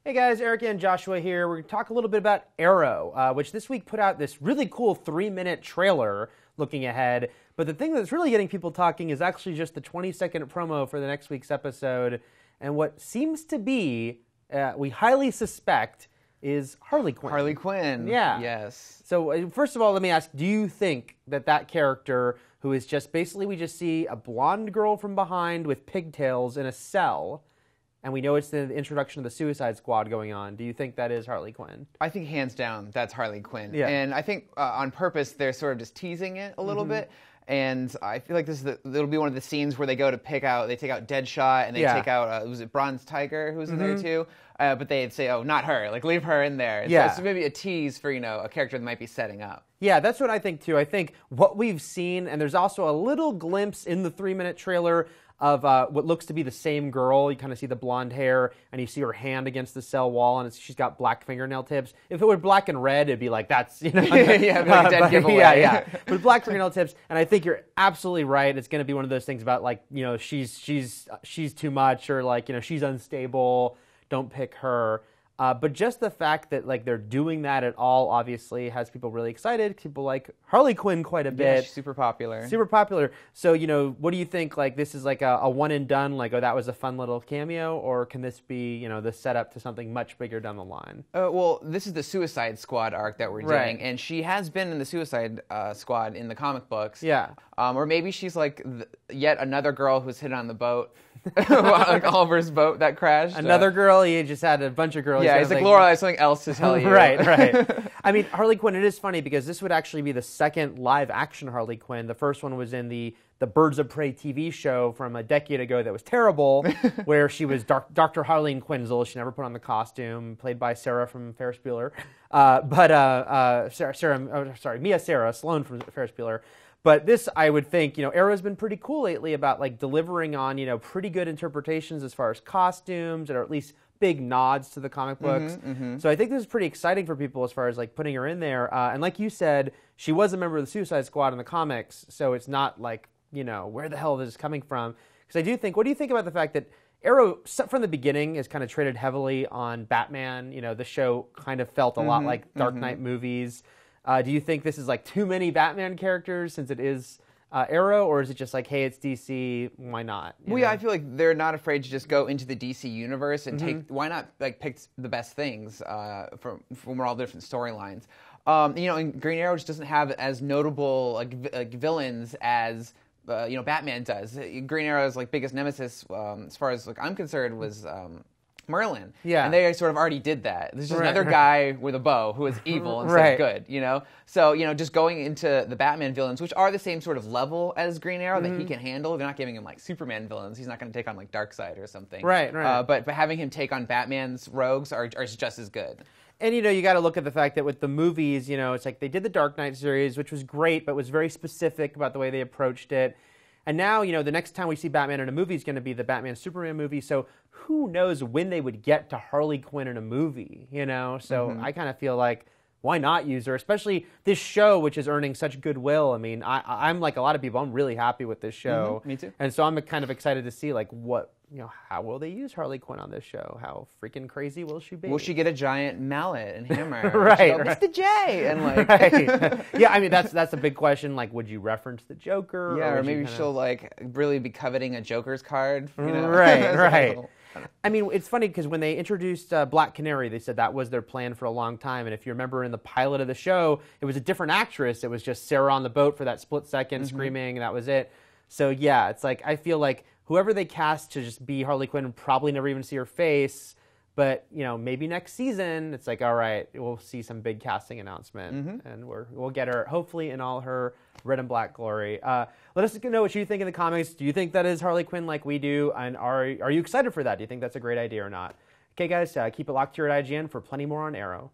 Hey guys, Eric and Joshua here. We're going to talk a little bit about Arrow, which this week put out this really cool 3-minute trailer looking ahead. But the thing that's really getting people talking is actually just the 20-second promo for the next week's episode. And what seems to be, we highly suspect, is Harley Quinn. Harley Quinn. Yeah. Yes. So first of all, let me ask, do you think that that character, who is just basically, we just see a blonde girl from behind with pigtails in a cell, and we know it's the introduction of the Suicide Squad going on, do you think that is Harley Quinn? I think hands down that's Harley Quinn. Yeah. And I think on purpose they're sort of just teasing it a little bit. And I feel like it'll be one of the scenes where they go to they take out Deadshot and they take out, was it Bronze Tiger who was in there too? But they'd say, oh, not her, like leave her in there. So it's maybe a tease for, a character that might be setting up. Yeah, that's what I think too. I think what we've seen, and there's also a little glimpse in the 3-minute trailer of what looks to be the same girl. You kind of see the blonde hair, and you see her hand against the cell wall, and she's got black fingernail tips. If it were black and red, it'd be like, that's, it'd be like a dead giveaway. Yeah. But black fingernail tips, and I think you're absolutely right. It's going to be one of those things about, like, she's too much, or like, she's unstable. Don't pick her. But just the fact that, like, they're doing that at all obviously has people really excited. People like Harley Quinn quite a bit. Yeah, she's super popular. Super popular. So, what do you think? Like, this is like a one and done, like, oh, that was a fun little cameo? Or can this be, the setup to something much bigger down the line? Well, this is the Suicide Squad arc that we're doing. And she has been in the Suicide Squad in the comic books. Yeah. Or maybe she's like yet another girl who's hit on the boat. Like Oliver's boat that crashed. Another girl, he just had a bunch of girls. Yeah, he's like, Laura, I have something else to tell you. Right. I mean, Harley Quinn, it is funny because this would actually be the second live-action Harley Quinn. The first one was in the Birds of Prey TV show from a decade ago that was terrible, where she was Dr. Harleen Quinzel. She never put on the costume, played by Sarah from Ferris Bueller. Mia Sara Sloan from Ferris Bueller. But this, I would think, Arrow's been pretty cool lately about, like, delivering on, pretty good interpretations as far as costumes, or at least big nods to the comic books. So I think this is pretty exciting for people as far as, like, putting her in there. And like you said, she was a member of the Suicide Squad in the comics, so it's not like, where the hell is this coming from? Because I do think, what do you think about the fact that Arrow, from the beginning, has kind of traded heavily on Batman? The show kind of felt a lot like Dark Knight movies. Do you think this is like too many Batman characters since it is Arrow, or is it just like, hey, it's DC, why not? Yeah, I feel like they're not afraid to just go into the DC universe and why not like pick the best things from all different storylines? And Green Arrow just doesn't have as notable like villains as Batman does. Green Arrow's like biggest nemesis, as far as like I'm concerned, was Merlin. Yeah. And they sort of already did that. There's just another guy with a bow who is evil instead of good, So, just going into the Batman villains, which are the same sort of level as Green Arrow that he can handle. They're not giving him, like, Superman villains. He's not going to take on, like, Darkseid or something. Right. But having him take on Batman's rogues are just as good. And, you got to look at the fact that with the movies, it's like they did the Dark Knight series, which was great, but was very specific about the way they approached it. And now, the next time we see Batman in a movie is going to be the Batman-Superman movie, so who knows when they would get to Harley Quinn in a movie, So I kind of feel like, why not use her? Especially this show, which is earning such goodwill. I mean, I'm like a lot of people, I'm really happy with this show. Me too. And so I'm kind of excited to see, like, what, how will they use Harley Quinn on this show? How freaking crazy will she be? Will she get a giant mallet and hammer? Right. Mr. J! And like... Yeah, I mean, that's a big question. Like, would you reference the Joker? Yeah, or maybe she'll, like, really be coveting a Joker's card, Right. I mean, it's funny because when they introduced Black Canary, they said that was their plan for a long time. And if you remember in the pilot of the show, it was a different actress. It was just Sarah on the boat for that split second screaming, and that was it. So, yeah, it's like, I feel like whoever they cast to just be Harley Quinn, probably never even see her face. But, maybe next season, it's like, all right, we'll see some big casting announcement. And we'll get her, hopefully, in all her red and black glory. Let us know what you think in the comments. Do you think that is Harley Quinn like we do? And are you excited for that? Do you think that's a great idea or not? Okay, guys, keep it locked here at IGN for plenty more on Arrow.